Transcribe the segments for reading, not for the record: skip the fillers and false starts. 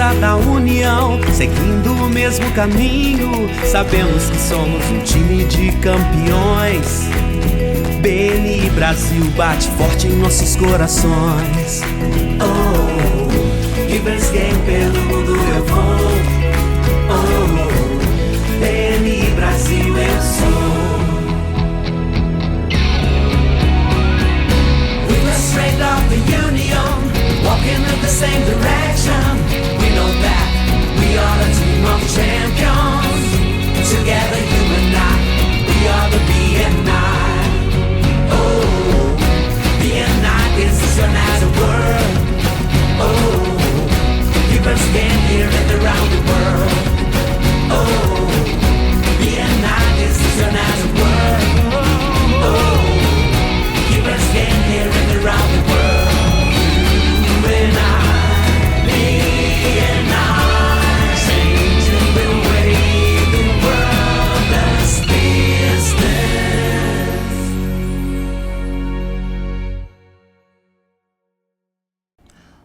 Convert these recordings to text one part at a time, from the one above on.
força da união, seguindo o mesmo caminho. Sabemos que somos um time de campeões. BNI Brasil bate forte em nossos corações. Oh, Givers Game pelo mundo eu vou. Oh, BNI Brasil eu sou. We were straight of the union, walking in the same direction. We know that we are a team of champions. Together you and I, we are the BNI. Oh, BNI is another word. Oh, keep us game here and around the world. Oh, BNI is another word. Oh, keep us game here and around the world. You and I, BNI, changing the way the world does business.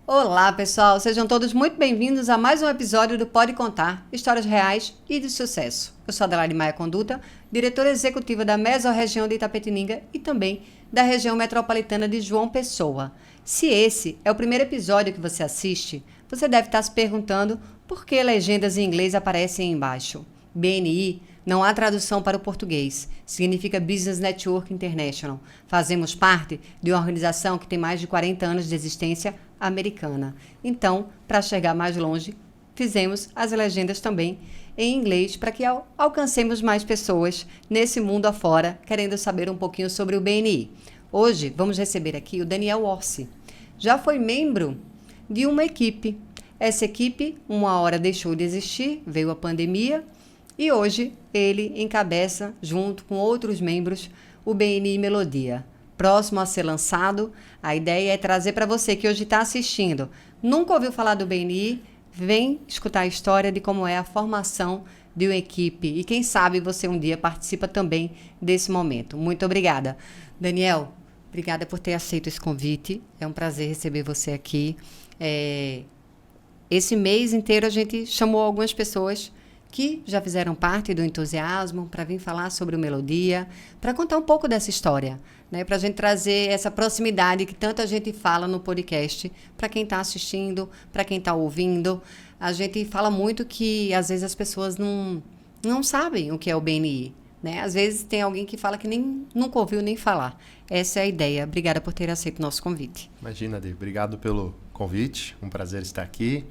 Olá pessoal, sejam todos muito bem-vindos a mais um episódio do Pode Contar, histórias reais e de sucesso. Eu sou Adelaide Maia Conduta, diretora executiva da Mesorregião de Itapetininga e também da região metropolitana de João Pessoa. Se esse é o primeiro episódio que você assiste, você deve estar se perguntando por que legendas em inglês aparecem embaixo. BNI não há tradução para o português. Significa Business Network International. Fazemos parte de uma organização que tem mais de 40 anos de existência americana. Então, para chegar mais longe, fizemos as legendas também em inglês para que alcancemos mais pessoas nesse mundo afora, querendo saber um pouquinho sobre o BNI. Hoje, vamos receber aqui o Daniel Orsi. Já foi membro de uma equipe. Essa equipe, uma hora deixou de existir, veio a pandemia, e hoje ele encabeça, junto com outros membros, o BNI Melodia. Próximo a ser lançado, a ideia é trazer para você que hoje está assistindo, nunca ouviu falar do BNI, vem escutar a história de como é a formação de uma equipe. E quem sabe você um dia participa também desse momento. Muito obrigada. Daniel, obrigada por ter aceito esse convite. É um prazer receber você aqui. Esse mês inteiro a gente chamou algumas pessoas que já fizeram parte do entusiasmo para vir falar sobre o Melodia, para contar um pouco dessa história, né? Para a gente trazer essa proximidade que tanta gente fala no podcast, para quem está assistindo, para quem está ouvindo. A gente fala muito que, às vezes, as pessoas não sabem o que é o BNI, né? Às vezes tem alguém que fala que nunca ouviu nem falar. Essa é a ideia. Obrigada por ter aceito o nosso convite. Imagina, Dê. Obrigado pelo convite. Um prazer estar aqui,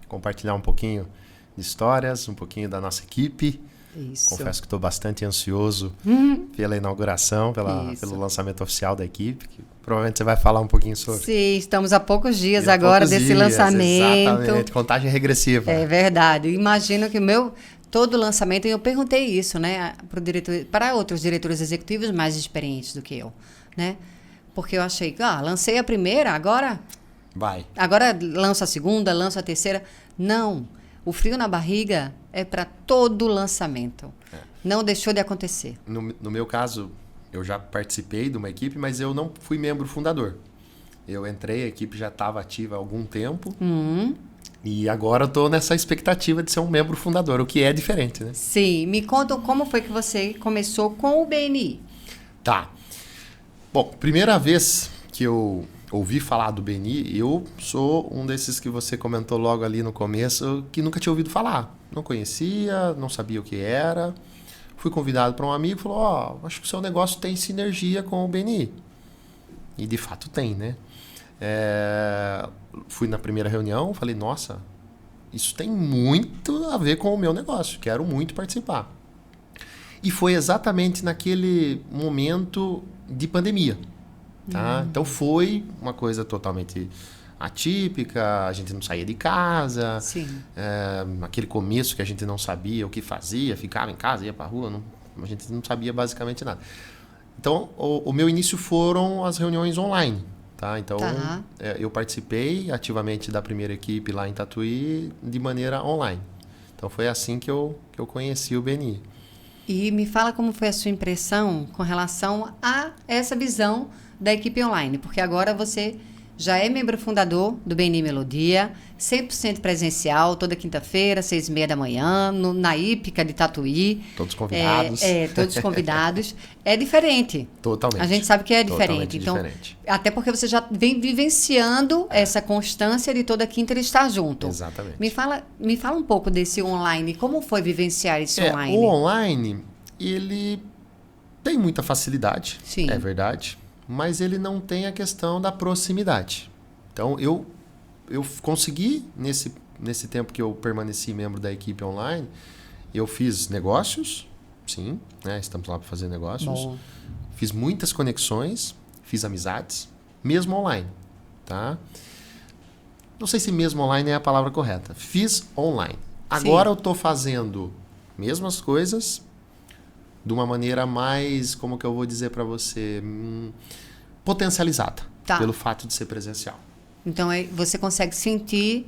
compartilhar um pouquinho de histórias, um pouquinho da nossa equipe. Isso. Confesso que estou bastante ansioso pela inauguração, pelo lançamento oficial da equipe, que provavelmente você vai falar um pouquinho sobre. Sim, estamos há poucos dias agora desse lançamento. Exatamente, contagem regressiva. É verdade. Imagino que todo lançamento, e eu perguntei isso, né, para outros diretores executivos mais experientes do que eu, né? Porque eu achei que, lancei a primeira, agora lanço a segunda, lanço a terceira. Não. O frio na barriga é para todo lançamento. Não deixou de acontecer. No meu caso, eu já participei de uma equipe, mas eu não fui membro fundador. Eu entrei, a equipe já estava ativa há algum tempo. E agora eu estou nessa expectativa de ser um membro fundador, o que é diferente, né? Sim. Me conta como foi que você começou com o BNI. Tá. Bom, primeira vez que eu ouvi falar do BNI, eu sou um desses que você comentou logo ali no começo, que nunca tinha ouvido falar. Não conhecia, não sabia o que era. Fui convidado para um amigo e falou, acho que o seu negócio tem sinergia com o BNI. E de fato tem, né? Fui na primeira reunião, falei, nossa, isso tem muito a ver com o meu negócio, quero muito participar. E foi exatamente naquele momento de pandemia. Tá? Então foi uma coisa totalmente atípica, a gente não saía de casa. Sim. Aquele começo que a gente não sabia o que fazia, ficava em casa, ia para a rua, a gente não sabia basicamente nada. Então o meu início foram as reuniões online. Tá? Então eu participei ativamente da primeira equipe lá em Tatuí de maneira online. Então foi assim que eu conheci o BNI. E me fala como foi a sua impressão com relação a essa visão da equipe online, porque agora você já é membro fundador do BNI Melodia, 100% presencial, toda quinta-feira, 6h30 da manhã, na Hípica de Tatuí. Todos convidados. Todos convidados. É diferente. Totalmente. A gente sabe que é diferente. Totalmente Então, diferente. até porque você já vem vivenciando essa constância de toda quinta ele estar junto. Exatamente. Me fala um pouco desse online. Como foi vivenciar esse online? O online, ele tem muita facilidade, Sim. é verdade, mas ele não tem a questão da proximidade. Então, eu consegui, nesse tempo que eu permaneci membro da equipe online, eu fiz negócios, sim, né? Estamos lá para fazer negócios. Bom. Fiz muitas conexões, fiz amizades, mesmo online, tá? Não sei se mesmo online é a palavra correta. Fiz online. Agora eu estou fazendo mesmas coisas de uma maneira mais, como que eu vou dizer para você, potencializada, Tá. pelo fato de ser presencial. Então, você consegue sentir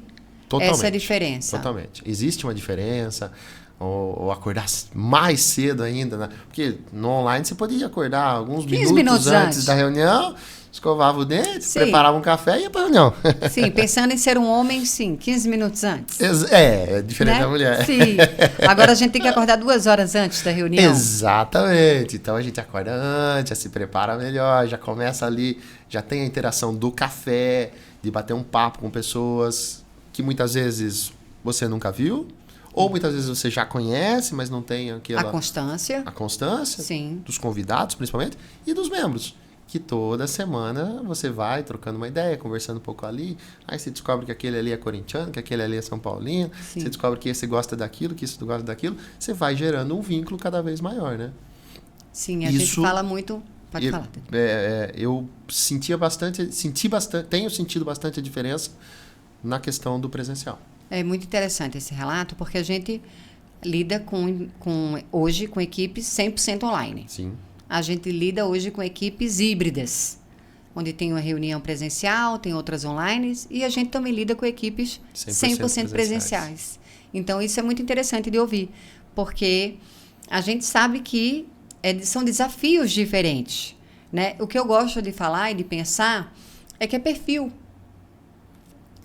Totalmente. essa diferença. Totalmente. Existe uma diferença, ou acordar mais cedo ainda, né? Porque no online você podia acordar alguns 15 minutos antes da reunião, escovava o dente, Sim. preparava um café e ia para a reunião. Sim, pensando em ser um homem, sim, 15 minutos antes. É diferente Né? da mulher. Sim. Agora a gente tem que acordar 2 horas antes da reunião. Exatamente. Então a gente acorda antes, já se prepara melhor, já começa ali, já tem a interação do café, de bater um papo com pessoas que muitas vezes você nunca viu, ou muitas vezes você já conhece, mas não tem aquela... A constância. A constância Sim. dos convidados, principalmente, e dos membros. Que toda semana você vai trocando uma ideia, conversando um pouco ali. Aí você descobre que aquele ali é corintiano, que aquele ali é São Paulino. Sim. Você descobre que esse gosta daquilo, que esse gosta daquilo. Você vai gerando um vínculo cada vez maior, né? Sim, a gente fala muito... Pode falar. Eu tenho sentido bastante a diferença na questão do presencial. É muito interessante esse relato, porque a gente lida hoje com equipes 100% online. Sim. A gente lida hoje com equipes híbridas, onde tem uma reunião presencial, tem outras online, e a gente também lida com equipes 100% presenciais. Então, isso é muito interessante de ouvir, porque a gente sabe que são desafios diferentes, né? O que eu gosto de falar e de pensar é que é perfil.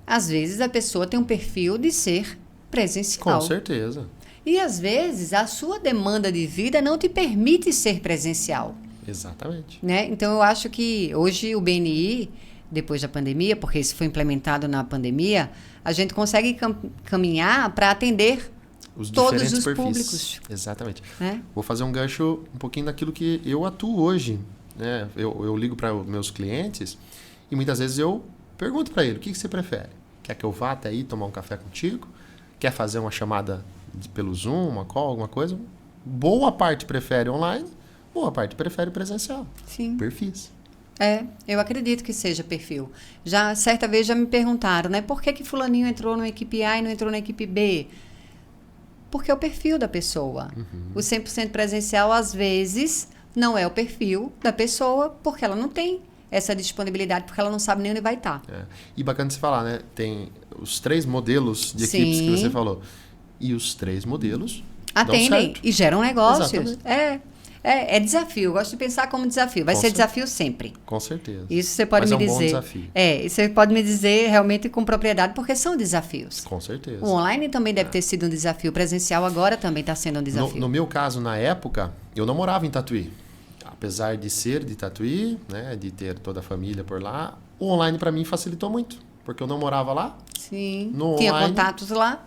Às vezes, a pessoa tem um perfil de ser presencial. Com certeza. E, às vezes, a sua demanda de vida não te permite ser presencial. Exatamente. Né? Então, eu acho que hoje o BNI, depois da pandemia, porque isso foi implementado na pandemia, a gente consegue caminhar para atender todos os perfis. Públicos. Exatamente. Né? Vou fazer um gancho um pouquinho daquilo que eu atuo hoje. Né? Eu ligo para os meus clientes e muitas vezes eu pergunto para ele, o que você prefere? Quer que eu vá até aí tomar um café contigo? Quer fazer uma chamada pelo Zoom, uma call, alguma coisa? Boa parte prefere online, boa parte prefere presencial. Sim. Perfis. Eu acredito que seja perfil. Certa vez já me perguntaram, né? Por que fulaninho entrou na equipe A e não entrou na equipe B? Porque é o perfil da pessoa. O 100% presencial, às vezes, não é o perfil da pessoa, porque ela não tem essa disponibilidade, porque ela não sabe nem onde vai estar. E bacana de você falar, né? Tem os 3 modelos de equipes que você falou. E os 3 modelos atendem e geram negócios. Exatamente. É desafio. Eu gosto de pensar como desafio. Vai ser desafio sempre. Com certeza. Isso você pode me dizer. Mas é um bom desafio. Isso você pode me dizer realmente com propriedade, porque são desafios. Com certeza. O online também deve ter sido um desafio. O presencial agora também está sendo um desafio. No meu caso, na época, eu não morava em Tatuí. Apesar de ser de Tatuí, né, de ter toda a família por lá, o online para mim facilitou muito. Porque eu não morava lá. Sim. Tinha online, contatos lá.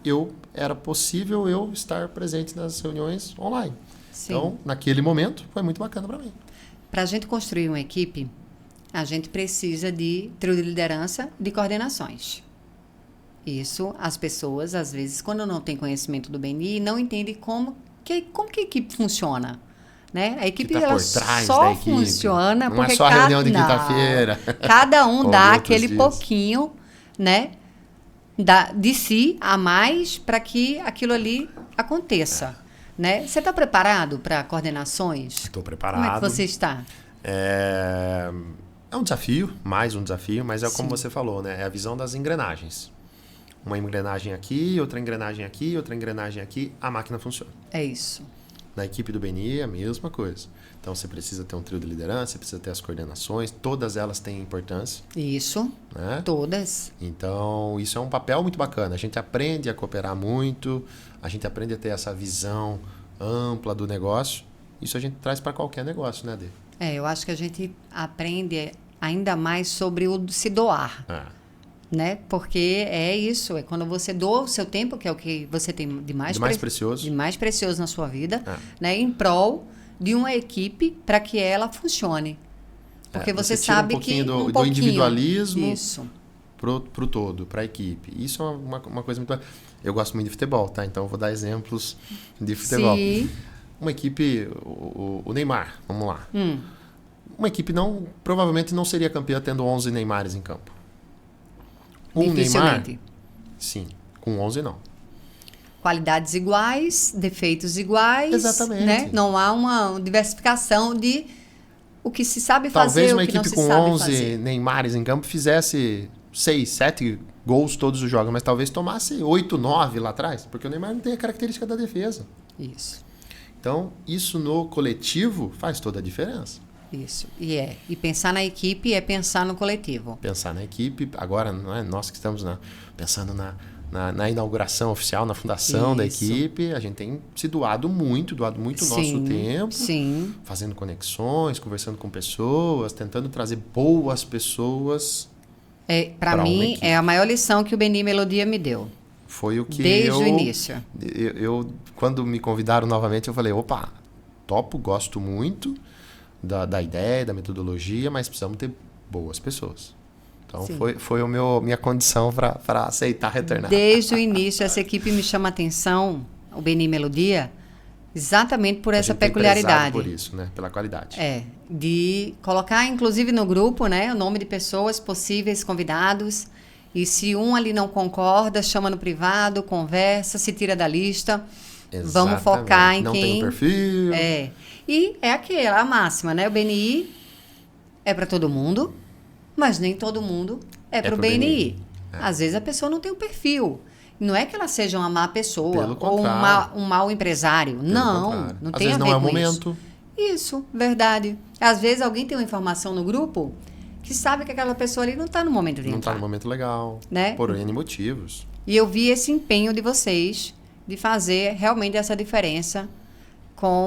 Era possível eu estar presente nas reuniões online. Sim. Então, naquele momento, foi muito bacana para mim. Para a gente construir uma equipe, a gente precisa de trio de liderança, de coordenações. Isso, as pessoas, às vezes, quando não têm conhecimento do BNI, não entendem como que a equipe funciona. Né? A equipe ela só funciona porque não é só reunião de quinta-feira. Cada um dá aquele pouquinho, né, de si a mais para que aquilo ali aconteça. Né? Você está preparado para coordenações? Estou preparado. Como é que você está? É um desafio, mais um desafio, mas é como você falou, né? É a visão das engrenagens. Uma engrenagem aqui, outra engrenagem aqui, outra engrenagem aqui, a máquina funciona. É isso. Na equipe do BNI é a mesma coisa. Então você precisa ter um trio de liderança, você precisa ter as coordenações, todas elas têm importância. Isso, Né? todas. Então isso é um papel muito bacana. A gente aprende a cooperar muito, a gente aprende a ter essa visão ampla do negócio. Isso a gente traz para qualquer negócio, né, Dê? Eu acho que a gente aprende ainda mais sobre o se doar. Né? Porque é isso, é quando você doa o seu tempo, que é o que você tem de mais precioso. de mais precioso na sua vida, né? Em prol de uma equipe para que ela funcione. Porque você tira sabe um pouquinho que do individualismo isso. pro todo, para a equipe. Isso é uma coisa muito... Eu gosto muito de futebol, tá? Então eu vou dar exemplos de futebol. Sim. Uma equipe, o Neymar, vamos lá. Uma equipe provavelmente não seria campeã tendo 11 Neymares em campo. Um Neymar, sim, com 11 não. Qualidades iguais, defeitos iguais. Exatamente. Né? Não há uma diversificação de o que se sabe Talvez fazer, uma o que não equipe se com sabe 11 fazer. Neymares em campo fizesse 6, 7 gols todos os jogos, mas talvez tomasse 8, 9 lá atrás, porque o Neymar não tem a característica da defesa. Isso. Então, isso no coletivo faz toda a diferença. Isso. E pensar na equipe é pensar no coletivo. Pensar na equipe, agora não é nós que estamos pensando na inauguração oficial, na fundação da Isso. equipe, a gente tem se doado muito o nosso tempo, Sim. fazendo conexões, conversando com pessoas, tentando trazer boas pessoas. Para Pra uma mim, equipe. é a maior lição que o Beni Melodia me deu. Foi o que Desde o início. Eu, quando me convidaram novamente, eu falei, opa, topo, gosto muito da ideia, da metodologia, mas precisamos ter boas pessoas. Então, Sim. foi minha condição para aceitar retornar. Desde o início, essa equipe me chama a atenção, o Beni Melodia, exatamente por essa A gente tem peculiaridade. prezado por isso, né? Pela qualidade. De colocar, inclusive, no grupo, né, o nome de pessoas possíveis convidados. E se um ali não concorda, chama no privado, conversa, se tira da lista. Exatamente. Vamos focar em não quem... tem um perfil. E é aquela, a máxima, né? O BNI é para todo mundo, mas nem todo mundo é para o pro BNI. BNI. Às vezes a pessoa não tem um perfil. Não é que ela seja uma má pessoa Pelo ou contrário. um mau empresário. Pelo Não, contrário. não Às tem vezes a ver não é o com momento. Isso, verdade. Às vezes alguém tem uma informação no grupo que sabe que aquela pessoa ali não está no momento de Não entrar. está no momento legal. Né? Por N motivos. E eu vi esse empenho de vocês de fazer realmente essa diferença.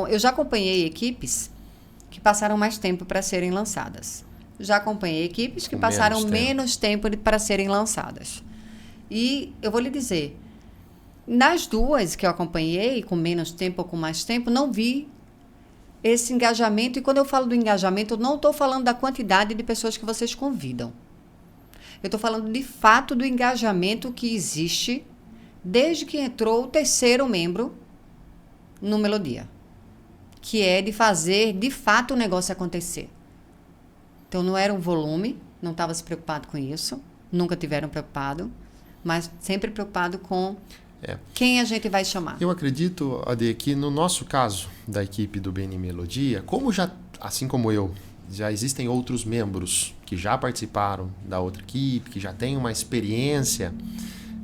Eu já acompanhei equipes que passaram mais tempo para serem lançadas. Já acompanhei equipes que Com passaram menos tempo. menos tempo para serem lançadas. E eu vou lhe dizer, nas duas que eu acompanhei, com menos tempo ou com mais tempo, não vi esse engajamento. E quando eu falo do engajamento, eu não estou falando da quantidade de pessoas que vocês convidam. Eu estou falando, de fato, do engajamento que existe desde que entrou o terceiro membro no Melodia, que é de fazer, de fato, o negócio acontecer. Então, não era um volume, não estava se preocupado com isso, nunca tiveram preocupado, mas sempre preocupado com quem a gente vai chamar. Eu acredito, Ade, que no nosso caso, da equipe do BNI Melodia, como já, assim como eu, já existem outros membros que já participaram da outra equipe, que já têm uma experiência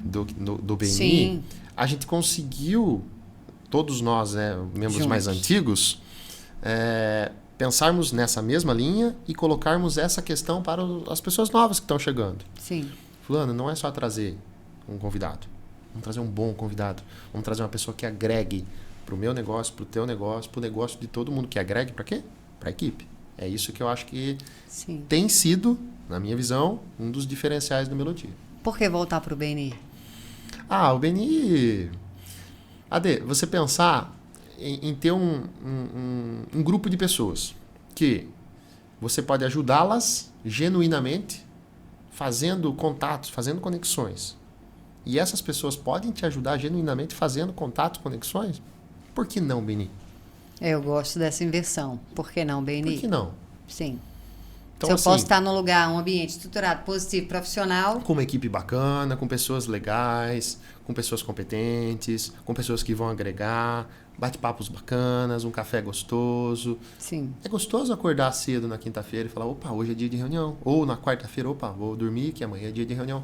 do BNI, Sim. a gente conseguiu, todos nós, né, membros Juntos. mais antigos, pensarmos nessa mesma linha e colocarmos essa questão para as pessoas novas que estão chegando. Sim. Fulano, não é só trazer um convidado. Vamos trazer um bom convidado. Vamos trazer uma pessoa que agregue para o meu negócio, para o teu negócio, para o negócio de todo mundo. Que agregue para quê? Para a equipe. É isso que eu acho que Sim. tem sido, na minha visão, um dos diferenciais do Melodia. Por que voltar para o BNI? O BNI... Ade, você pensar em ter um grupo de pessoas que você pode ajudá-las genuinamente, fazendo contatos, fazendo conexões. E essas pessoas podem te ajudar genuinamente fazendo contatos, conexões? Por que não, BNI? Eu gosto dessa inversão. Por que não, BNI? Por que não? Sim. Então, Se eu assim, posso estar num lugar, um ambiente estruturado, positivo, profissional, com uma equipe bacana, com pessoas legais, com pessoas competentes, com pessoas que vão agregar, bate-papos bacanas, um café gostoso. sim. É gostoso acordar cedo na quinta-feira e falar, opa, hoje é dia de reunião. Ou na quarta-feira, opa, vou dormir que amanhã é dia de reunião.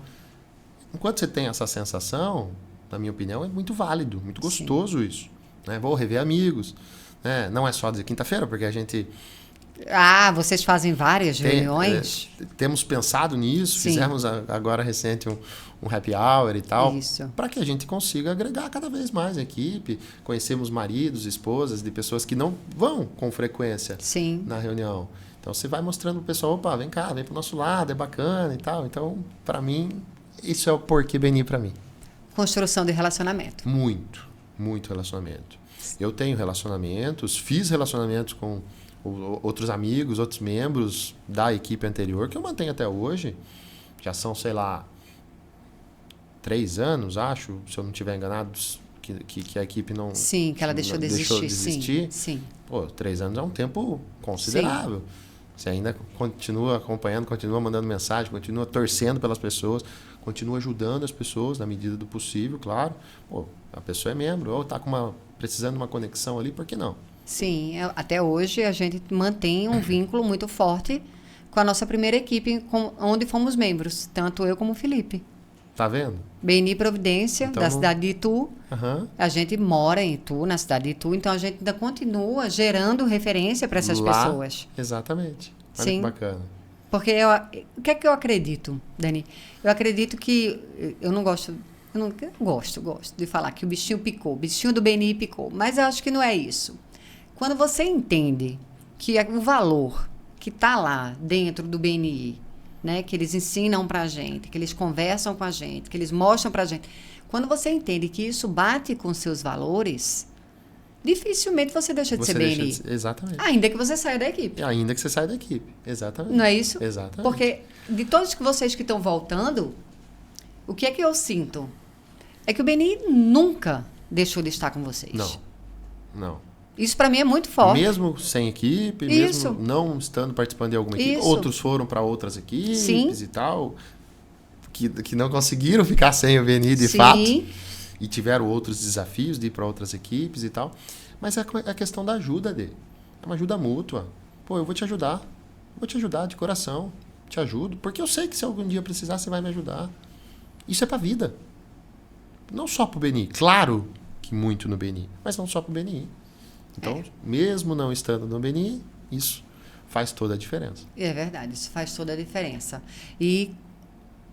Enquanto você tem essa sensação, na minha opinião, é muito válido, muito gostoso isso. Né? Vou rever amigos. né? Não é só de quinta-feira, porque a gente Vocês fazem várias reuniões? temos pensado nisso, Sim. fizemos agora recente um happy hour e tal, Isso. para que a gente consiga agregar cada vez mais a equipe, conhecemos maridos, esposas de pessoas que não vão com frequência Sim. na reunião. Então você vai mostrando pro pessoal, opa, vem cá, vem pro nosso lado, é bacana e tal. Então, para mim, isso é o porquê Beni para mim. Construção de relacionamento. Muito, muito relacionamento. Eu tenho relacionamentos, fiz relacionamentos com outros amigos, outros membros da equipe anterior, que eu mantenho até hoje. Já são, sei lá, 3 anos, acho, se eu não estiver enganado, que a equipe não... Sim, que ela deixou de existir. existir. Sim. Pô, 3 anos é um tempo considerável. Você ainda continua acompanhando, continua mandando mensagem, continua torcendo pelas pessoas, continua ajudando as pessoas na medida do possível, claro. Pô, a pessoa é membro, ou está precisando de uma conexão ali, por que não? Sim, até hoje a gente mantém um vínculo muito forte com a nossa primeira equipe, onde fomos membros, tanto eu como o Felipe. Tá vendo? Beni Providência, Então, da cidade de Itu. Aham. A gente mora em Itu, na cidade de Itu, então a gente ainda continua gerando referência para essas Lá, pessoas. Exatamente. Olha Sim. que bacana. Porque o que é que eu acredito, Dani? Eu acredito que eu gosto de falar que o bichinho picou, o bichinho do Beni picou, mas eu acho que não é isso. Quando você entende que o valor que está lá dentro do BNI, né, que eles ensinam para a gente, que eles conversam com a gente, que eles mostram para a gente, quando você entende que isso bate com seus valores, dificilmente você deixa de ser BNI. Exatamente. Ainda que você saia da equipe. Ainda que você saia da equipe. Exatamente. Não é isso? Exatamente. Porque de todos vocês que estão voltando, o que é que eu sinto? É que o BNI nunca deixou de estar com vocês. Não. Isso para mim é muito forte. Mesmo sem equipe, Isso. mesmo não estando participando de alguma equipe, Isso. outros foram para outras equipes Sim. e tal, que não conseguiram ficar sem o Beni de Sim. fato e tiveram outros desafios de ir para outras equipes e tal. Mas é a questão da ajuda dele. É uma ajuda mútua. Pô, eu vou te ajudar. Vou te ajudar de coração. Te ajudo. Porque eu sei que se algum dia precisar, você vai me ajudar. Isso é pra vida. Não só pro Beni. Claro que muito no Beni. Mas não só pro Beni. Então, mesmo não estando no Beni, isso faz toda a diferença. É verdade, isso faz toda a diferença. E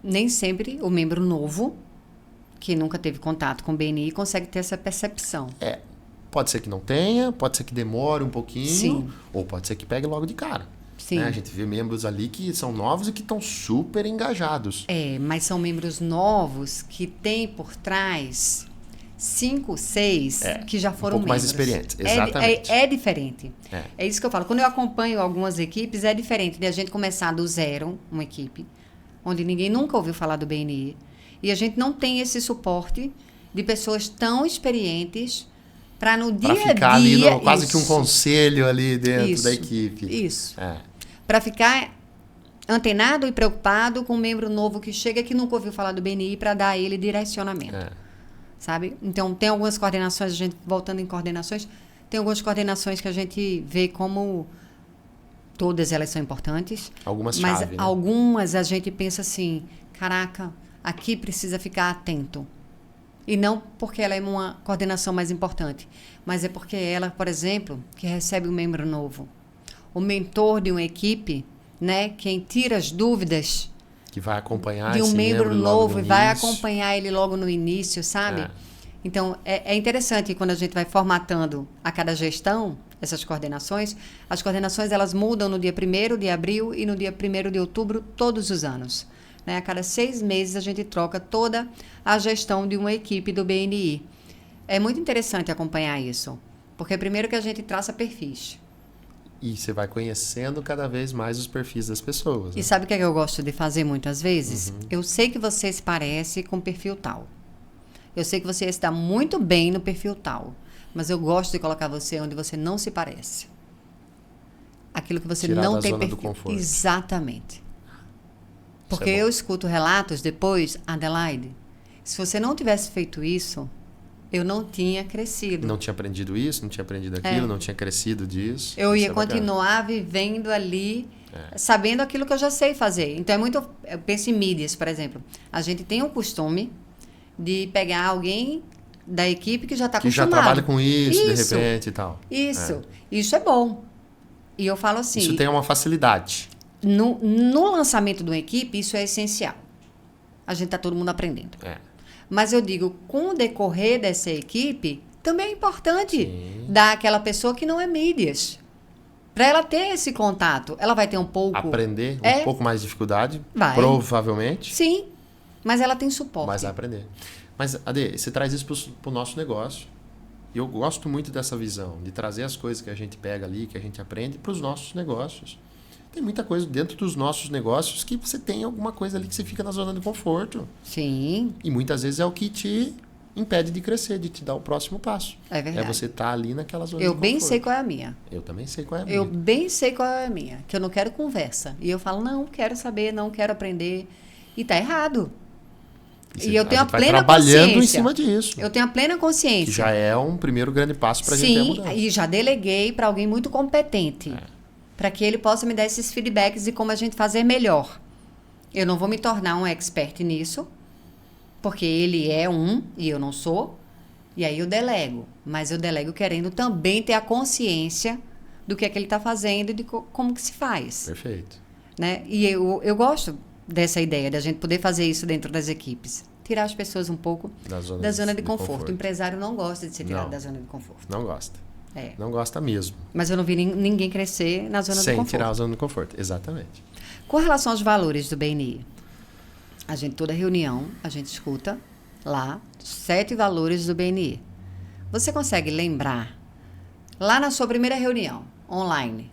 nem sempre o membro novo, que nunca teve contato com o BNI, consegue ter essa percepção. Pode ser que não tenha, pode ser que demore um pouquinho, Sim. ou pode ser que pegue logo de cara. Sim. Né? A gente vê membros ali que são novos e que estão super engajados. Mas são membros novos que têm por trás 5, 6 que já foram pouco mais membros. experientes, exatamente. É diferente. É. É isso que eu falo. Quando eu acompanho algumas equipes, é diferente de a gente começar do zero, uma equipe, onde ninguém nunca ouviu falar do BNI, e a gente não tem esse suporte de pessoas tão experientes para no dia a dia... Para ficar ali quase isso, que um conselho ali dentro isso, da equipe. Isso. É. Para ficar antenado e preocupado com um membro novo que chega que nunca ouviu falar do BNI para dar a ele direcionamento. Sabe? Então, tem algumas coordenações, a gente voltando em coordenações, tem algumas coordenações que a gente vê como todas elas são importantes. Algumas mas chave, né? algumas a gente pensa assim, caraca, aqui precisa ficar atento. E não porque ela é uma coordenação mais importante, mas é porque ela, por exemplo, que recebe um membro novo, o mentor de uma equipe, né, quem tira as dúvidas Que vai acompanhar de um esse membro logo novo no e vai início. acompanhar ele logo no início, sabe? É. Então, é interessante quando a gente vai formatando a cada gestão essas coordenações. As coordenações, elas mudam no dia 1º de abril e no dia 1º de outubro, todos os anos. Né? A cada 6 meses, a gente troca toda a gestão de uma equipe do BNI. É muito interessante acompanhar isso, porque primeiro que a gente traça perfis. E você vai conhecendo cada vez mais os perfis das pessoas. Né? E sabe o que é que eu gosto de fazer muitas vezes? Eu sei que você se parece com perfil tal. Eu sei que você está muito bem no perfil tal. Mas eu gosto de colocar você onde você não se parece. Aquilo que você Tirar não da tem zona do perfil. conforto. Exatamente. Porque Isso é bom. eu escuto relatos depois, Adelaide, se você não tivesse feito isso, eu não tinha crescido. Não tinha aprendido isso, não tinha aprendido aquilo, não tinha crescido disso. Eu Isso ia é bacana. continuar vivendo ali, sabendo aquilo que eu já sei fazer. Então, eu penso em mídias, por exemplo. A gente tem o costume de pegar alguém da equipe que já está Que já acostumado. trabalha com isso, de Isso. repente e tal. Isso é bom. E eu falo assim, Isso tem uma facilidade. no lançamento de uma equipe, isso é essencial. A gente está todo mundo aprendendo. É. Mas eu digo, com o decorrer dessa equipe, também é importante Sim. dar àquela pessoa que não é mídias. Para ela ter esse contato. Ela vai ter um pouco... Aprender, É. um pouco mais de dificuldade, Vai. provavelmente, Sim, mas ela tem suporte. mas vai aprender. Mas, Ade, você traz isso para o nosso negócio. E eu gosto muito dessa visão, de trazer as coisas que a gente pega ali, que a gente aprende, para os nossos negócios. Tem muita coisa dentro dos nossos negócios que você tem alguma coisa ali que você fica na zona de conforto. Sim, E muitas vezes é o que te impede de crescer, de te dar o próximo passo. é verdade. É você estar ali naquela zona Eu de bem conforto. sei qual é a minha. Eu também sei qual é a minha. Eu bem sei qual é a minha. Que eu não quero conversa. E eu falo, não, quero saber, não quero aprender. E tá errado. E eu tenho a gente vai plena trabalhando em consciência. cima disso. Eu tenho a plena consciência. Que já é um primeiro grande passo para a gente ter a Sim, mudança. e já deleguei para alguém muito competente. Para que ele possa me dar esses feedbacks de como a gente fazer melhor. Eu não vou me tornar um expert nisso, porque ele é e eu não sou. E aí eu delego. Mas eu delego querendo também ter a consciência do que é que ele está fazendo e de como que se faz. Perfeito. Né? E eu gosto dessa ideia, da gente poder fazer isso dentro das equipes. Tirar as pessoas um pouco da zona de conforto. O empresário não gosta de ser tirado da zona de conforto. Não gosta. É. Não gosta mesmo. Mas eu não vi ninguém crescer na zona de Sem conforto. tirar a zona de conforto. Exatamente. Com relação aos valores do BNI, a gente, toda reunião, a gente escuta lá 7 valores do BNI. Você consegue lembrar, lá na sua primeira reunião, online,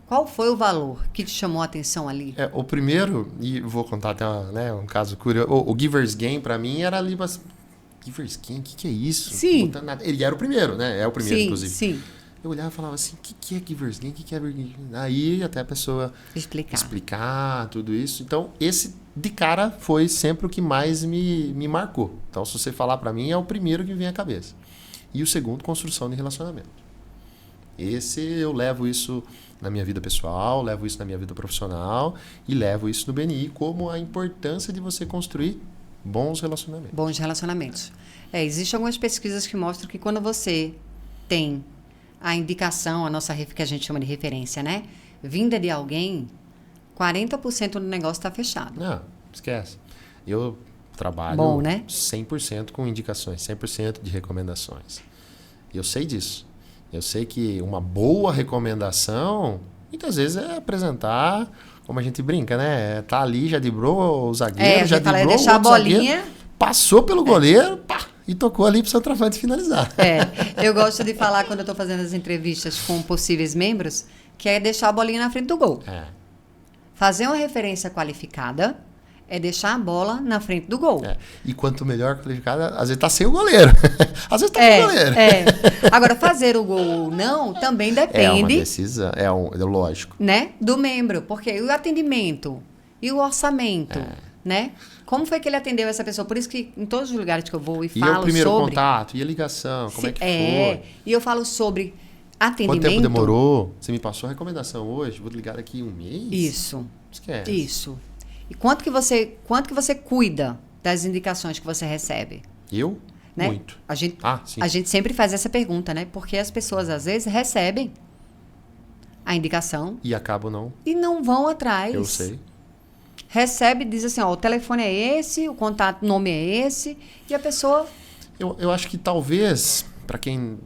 qual foi o valor que te chamou a atenção ali? O primeiro, e vou contar até um caso curioso, o Giver's Gain, para mim, era ali... Giver's Gain? O que é isso? Sim. Ele era o primeiro, né? É o primeiro, sim, inclusive. Sim, Eu olhava e falava assim, o que é Giver's Gain? O que é Giver's Gain? Aí até a pessoa explicar tudo isso. Então, esse de cara foi sempre o que mais me marcou. Então, se você falar para mim, é o primeiro que vem à cabeça. E o segundo, construção de relacionamento. Esse eu levo isso na minha vida pessoal, levo isso na minha vida profissional e levo isso no BNI como a importância de você construir bons relacionamentos. Bons relacionamentos. Existem algumas pesquisas que mostram que quando você tem a indicação, a nossa que a gente chama de referência, né? Vinda de alguém, 40% do negócio está fechado. Não, esquece. Eu trabalho Bom, né? 100% com indicações, 100% de recomendações. Eu sei disso. Eu sei que uma boa recomendação, muitas vezes é apresentar, como a gente brinca, né? Tá ali, já driblou o zagueiro, já driblou deixar a bolinha. Zagueiro, passou pelo goleiro, pá, e tocou ali para o centroavante finalizar. Eu gosto de falar quando eu estou fazendo as entrevistas com possíveis membros, que é deixar a bolinha na frente do gol. Fazer uma referência qualificada é deixar a bola na frente do gol. E quanto melhor qualificada, às vezes tá sem o goleiro. Às vezes tá com o goleiro. Agora, fazer o gol ou não também depende. É uma decisão, é lógico. Né, do membro. Porque o atendimento e o orçamento, né? Como foi que ele atendeu essa pessoa? Por isso que em todos os lugares que eu vou e falo sobre... E o primeiro contato, e a ligação, como é que foi? E eu falo sobre atendimento... Quanto tempo demorou? Você me passou a recomendação hoje, vou ligar daqui um mês? Isso. Esquece. Isso. E quanto que você cuida das indicações que você recebe? Eu? Né? Muito. A sim. gente sempre faz essa pergunta, né? Porque as pessoas, às vezes, recebem a indicação... E acabam não. E não vão atrás. Eu sei. Recebe, diz assim, ó, o telefone é esse, o contato, o nome é esse, e a pessoa... Eu acho que talvez, para quem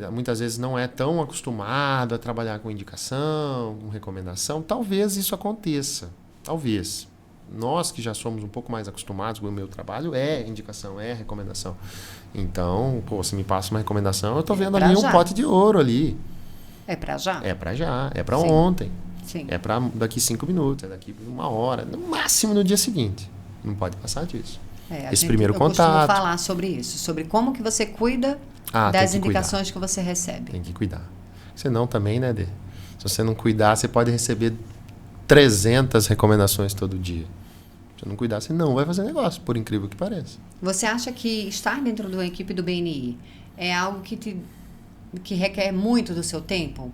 muitas vezes não é tão acostumado a trabalhar com indicação, com recomendação, talvez isso aconteça. Talvez. Nós que já somos um pouco mais acostumados com o meu trabalho, é indicação, é recomendação. Então, você me passa uma recomendação, eu estou vendo ali um pote de ouro ali. É para já? É para já, é para ontem. Sim. É para daqui 5 minutos, é daqui 1 hora, no máximo no dia seguinte. Não pode passar disso. Esse primeiro contato. Eu costumo falar sobre isso, sobre como que você cuida das indicações que você recebe. Tem que cuidar. Senão também, né, Dê? Se você não cuidar, você pode receber 300 recomendações todo dia. Se não cuidar, você não vai fazer negócio, por incrível que pareça. Você acha que estar dentro de uma equipe do BNI é algo que requer muito do seu tempo?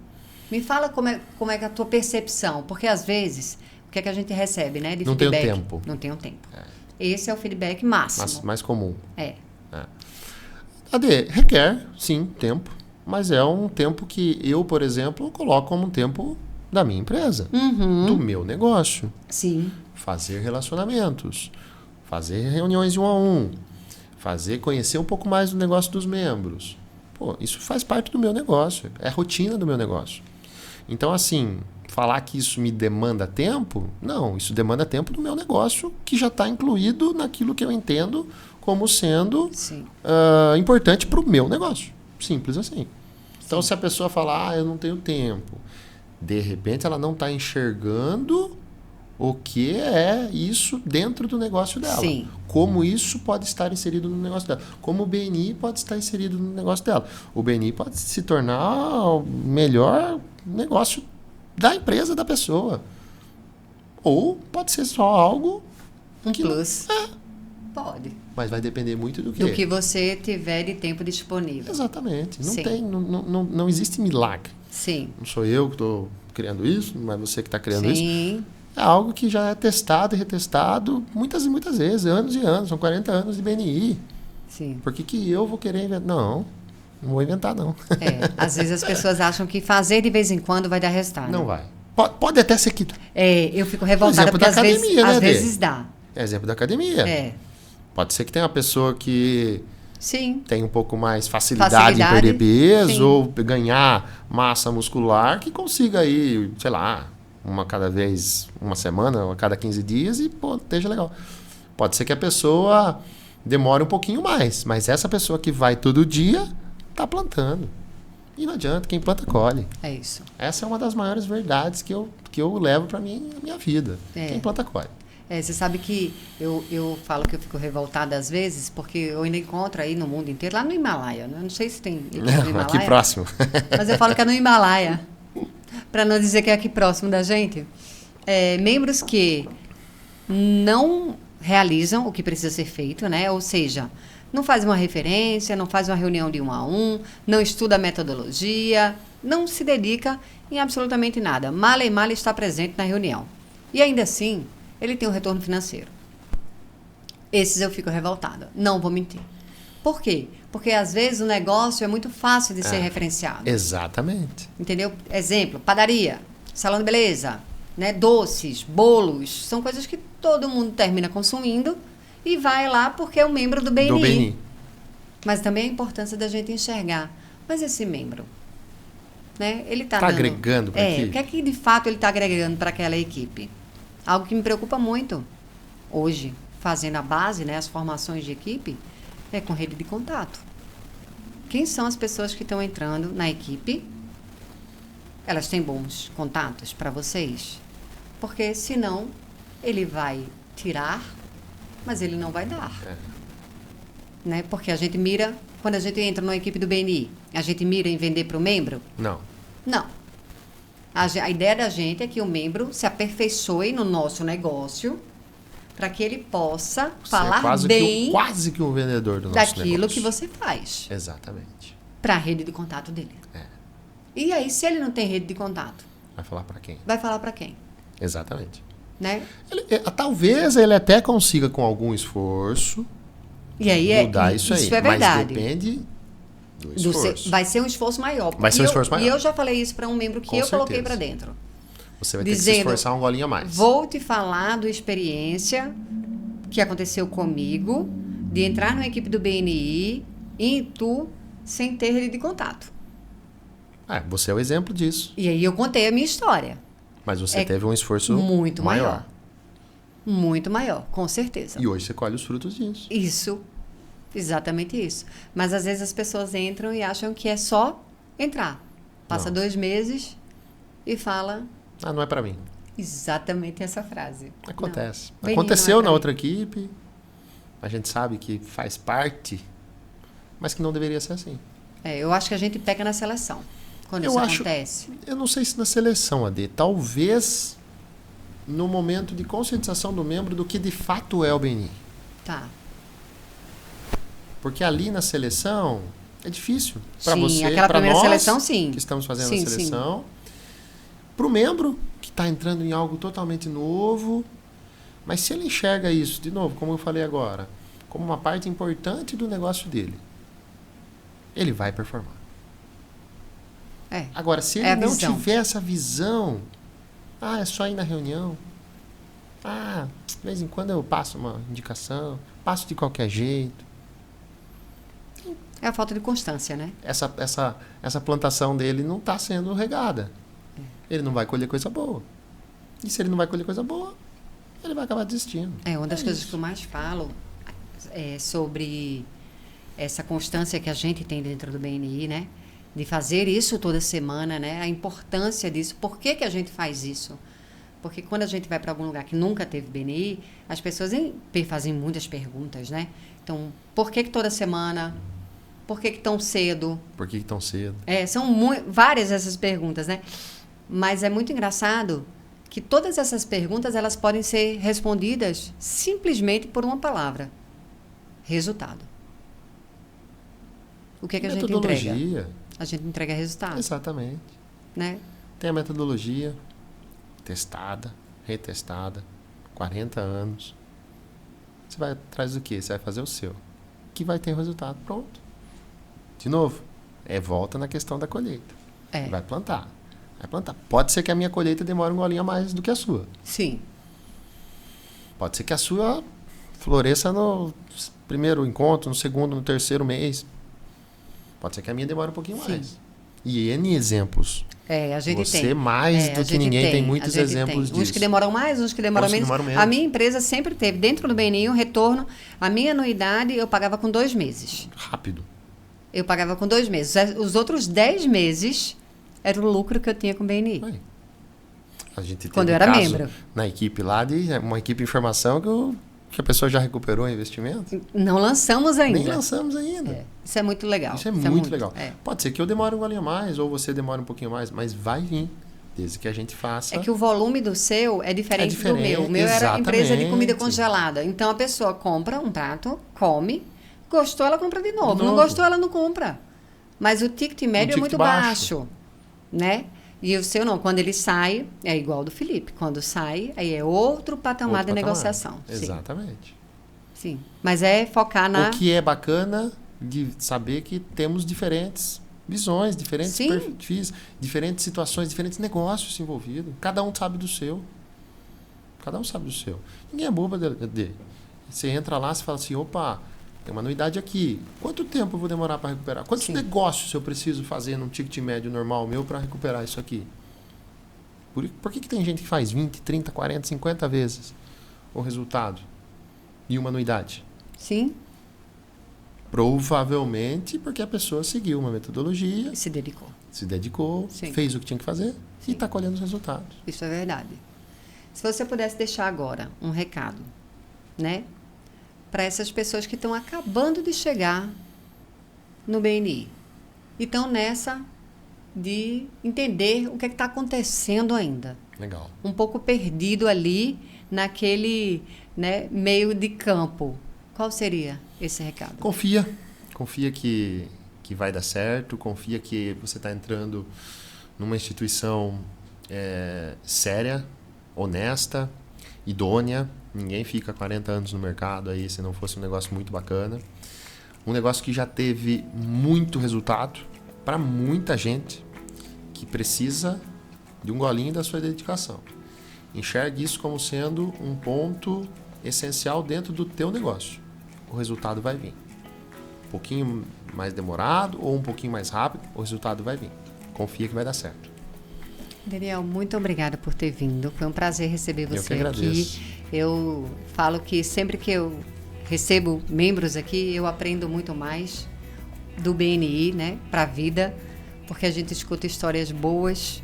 Me fala como é que é a tua percepção, porque às vezes, o que é que a gente recebe, né, de não feedback? Não tem o tempo. Não tem o tempo. Esse é o feedback máximo. Mais comum. AD, requer, sim, tempo, mas é um tempo que eu, por exemplo, coloco como um tempo da minha empresa, do meu negócio. Sim. Fazer relacionamentos, fazer reuniões de 1 a 1, conhecer um pouco mais do negócio dos membros. Pô, isso faz parte do meu negócio, é a rotina do meu negócio. Então, assim, falar que isso me demanda tempo, não, isso demanda tempo do meu negócio, que já está incluído naquilo que eu entendo como sendo importante para o meu negócio. Simples assim. Então, se a pessoa falar, eu não tenho tempo, de repente ela não está enxergando o que é isso dentro do negócio dela. Sim. Como isso pode estar inserido no negócio dela. Como o BNI pode estar inserido no negócio dela. O BNI pode se tornar o melhor negócio da empresa da pessoa. Ou pode ser só algo que plus. Pode. Mas vai depender muito do quê? Do que você tiver de tempo disponível. Exatamente. Não Sim. tem, não existe milagre. Sim. Não sou eu que estou criando isso, mas você que está criando isso. Sim. É algo que já é testado e retestado muitas e muitas vezes, anos e anos. São 40 anos de BNI. Sim. Por que eu vou querer inventar? Não vou inventar, não. Às vezes as pessoas acham que fazer de vez em quando vai dar resultado. Não vai. Pode até ser que... Eu fico revoltada Exemplo porque da às academia, né, às Dê? vezes dá. É exemplo da academia. Pode ser que tenha uma pessoa que Sim. tem um pouco mais facilidade em perder peso sim. ou ganhar massa muscular, que consiga aí, sei lá, uma semana, ou a cada 15 dias e, esteja legal. Pode ser que a pessoa demore um pouquinho mais, mas essa pessoa que vai todo dia está plantando. E não adianta, quem planta colhe. É isso. Essa é uma das maiores verdades que eu levo para minha vida. Quem planta colhe. Você sabe que eu falo que eu fico revoltada às vezes, porque eu ainda encontro aí no mundo inteiro, lá no Himalaia, né? Não sei se tem no Himalaia. Aqui próximo. Mas eu falo que é no Himalaia, para não dizer que é aqui próximo da gente. Membros que não realizam o que precisa ser feito, né? Ou seja, não faz uma referência, não faz uma reunião de 1 a 1, não estuda a metodologia, não se dedica em absolutamente nada. Mal e mal está presente na reunião. E ainda assim, ele tem um retorno financeiro. Esses eu fico revoltada. Não vou mentir. Por quê? Porque às vezes o negócio é muito fácil de ser referenciado. Exatamente. Entendeu? Exemplo, padaria, salão de beleza, né? Doces, bolos, são coisas que todo mundo termina consumindo e vai lá porque é um membro do BNI. Do BNI. Mas também a importância da gente enxergar. Mas esse membro, né? Ele está agregando para a equipe? O que é que de fato ele está agregando para aquela equipe? Algo que me preocupa muito hoje, fazendo a base, né, as formações de equipe, é com rede de contato. Quem são as pessoas que estão entrando na equipe? Elas têm bons contatos para vocês? Porque senão ele vai tirar, mas ele não vai dar. Né? Porque a gente mira, quando a gente entra numa equipe do BNI, a gente mira em vender para o membro? Não. Não. A ideia da gente é que o membro se aperfeiçoe no nosso negócio para que ele possa falar bem quase que um vendedor do nosso daquilo negócio. que você faz. Exatamente. Para a rede de contato dele. E aí, se ele não tem rede de contato? Vai falar para quem? Vai falar para quem? Exatamente. Né? Talvez ele até consiga com algum esforço e aí mudar isso aí. É verdade. Mas depende do esforço. Vai ser um esforço maior. Vai ser um esforço maior. E eu já falei isso para um membro que Com eu certeza. coloquei para dentro. Você vai ter que se esforçar um golinho a mais. Vou te falar da experiência que aconteceu comigo de entrar numa equipe do BNI e tu sem ter rede de contato. Você é o exemplo disso. E aí eu contei a minha história. Mas você teve um esforço muito maior. Muito maior, com certeza. E hoje você colhe os frutos disso. Isso, exatamente isso. Mas às vezes as pessoas entram e acham que é só entrar. Passa 2 meses e fala... não é para mim. Exatamente essa frase. Acontece. Não. Aconteceu na outra equipe. A gente sabe que faz parte, mas que não deveria ser assim. Eu acho que a gente peca na seleção quando isso acontece. Eu não sei se na seleção, AD. Talvez no momento de conscientização do membro do que de fato é o BNI. Tá. Porque ali na seleção é difícil para você, aquela para primeira nós seleção, sim. Que estamos fazendo a seleção. Para o membro que está entrando em algo totalmente novo. Mas se ele enxerga isso, de novo, como eu falei agora, como uma parte importante do negócio dele, ele vai performar. É. Agora, se É a ele não visão. tiver essa visão, é só ir na reunião. De vez em quando eu passo uma indicação, passo de qualquer jeito. É a falta de constância, né? Essa plantação dele não está sendo regada. Ele não vai colher coisa boa. E se ele não vai colher coisa boa, ele vai acabar desistindo. Uma das coisas isso. que eu mais falo é sobre essa constância que a gente tem dentro do BNI, né? De fazer isso toda semana, né? A importância disso. Por que que a gente faz isso? Porque quando a gente vai para algum lugar que nunca teve BNI, as pessoas fazem muitas perguntas, né? Então, por que toda semana? Por que tão cedo? Por que tão cedo? São várias essas perguntas, né? Mas é muito engraçado que todas essas perguntas elas podem ser respondidas simplesmente por uma palavra: resultado. O que é que a gente entrega? Metodologia. A gente entrega resultado, Exatamente. né? Tem a metodologia testada, retestada, 40 anos. Você vai atrás do quê? Você vai fazer o seu. Que vai ter resultado. Pronto. De novo, volta na questão da colheita. Vai plantar. Pode ser que a minha colheita demore um golinho a mais do que a sua. Sim. Pode ser que a sua floresça no primeiro encontro, no segundo, no terceiro mês. Pode ser que a minha demore um pouquinho mais. E N exemplos. A gente Você tem. mais do que ninguém tem muitos exemplos disso. Uns que demoram mais, uns que demoram menos. A minha empresa sempre teve, dentro do BNI, um retorno. A minha anuidade eu pagava com 2 meses. Rápido. Eu pagava com 2 meses. Os outros 10 meses era o lucro que eu tinha com o BNI. A gente teve Quando eu era caso membro. Na equipe lá, uma equipe de informação que a pessoa já recuperou o investimento. Não lançamos ainda. Nem lançamos ainda. Isso é muito legal. Isso é muito legal. É. Pode ser que eu demore um golinho a mais, ou você demore um pouquinho mais, mas vai vir. Desde que a gente faça. É que o volume do seu é diferente do meu. O meu era exatamente. empresa de comida congelada. Então a pessoa compra um prato, come, gostou, ela compra de novo. Não gostou, ela não compra. Mas o ticket médio é muito baixo, né? E o seu não. Quando ele sai, é igual ao do Felipe. Quando sai, aí é outro patamar de negociação. Exatamente. Sim. Mas é focar na... O que é bacana de saber que temos diferentes visões, diferentes perfis, diferentes situações, diferentes negócios envolvidos. Cada um sabe do seu. Ninguém é boba de. Você entra lá, você fala assim, opa, tem uma anuidade aqui. Quanto tempo eu vou demorar para recuperar? Quantos negócios eu preciso fazer num ticket médio normal meu para recuperar isso aqui? Por que tem gente que faz 20, 30, 40, 50 vezes o resultado e uma anuidade? Sim. Provavelmente porque a pessoa seguiu uma metodologia. E se dedicou. Sim. Fez o que tinha que fazer e está colhendo os resultados. Isso é verdade. Se você pudesse deixar agora um recado, né? Para essas pessoas que estão acabando de chegar no BNI. E estão nessa de entender o que está acontecendo ainda. Legal. Um pouco perdido ali naquele, né, meio de campo. Qual seria esse recado? Confia que vai dar certo, confia que você está entrando numa instituição séria, honesta, idônea. Ninguém fica 40 anos no mercado aí se não fosse um negócio muito bacana. Um negócio que já teve muito resultado para muita gente que precisa de um golinho da sua dedicação. Enxergue isso como sendo um ponto essencial dentro do teu negócio. O resultado vai vir. Um pouquinho mais demorado ou um pouquinho mais rápido, o resultado vai vir. Confia que vai dar certo. Daniel, muito obrigada por ter vindo. Foi um prazer receber você aqui. Eu falo que sempre que eu recebo membros aqui, eu aprendo muito mais do BNI, né, para a vida, porque a gente escuta histórias boas,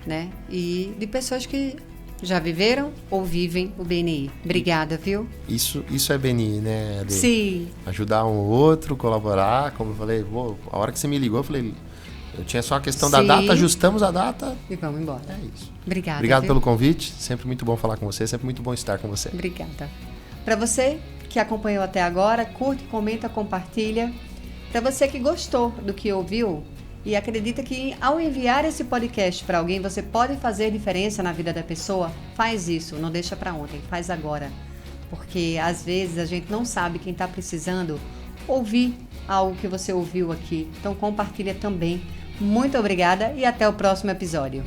né, e de pessoas que já viveram ou vivem o BNI. Obrigada, viu? Isso é BNI, né, Ade? Sim. Ajudar um outro, colaborar, como eu falei, a hora que você me ligou, eu falei, eu tinha só a questão da data, ajustamos a data. E vamos embora. É isso. Obrigada. Obrigado pelo convite, sempre muito bom falar com você, sempre muito bom estar com você. Obrigada. Para você que acompanhou até agora, curte, comenta, compartilha. Para você que gostou do que ouviu e acredita que ao enviar esse podcast para alguém, você pode fazer diferença na vida da pessoa, faz isso, não deixa para ontem, faz agora. Porque às vezes a gente não sabe quem está precisando ouvir algo que você ouviu aqui. Então compartilha também. Muito obrigada e até o próximo episódio.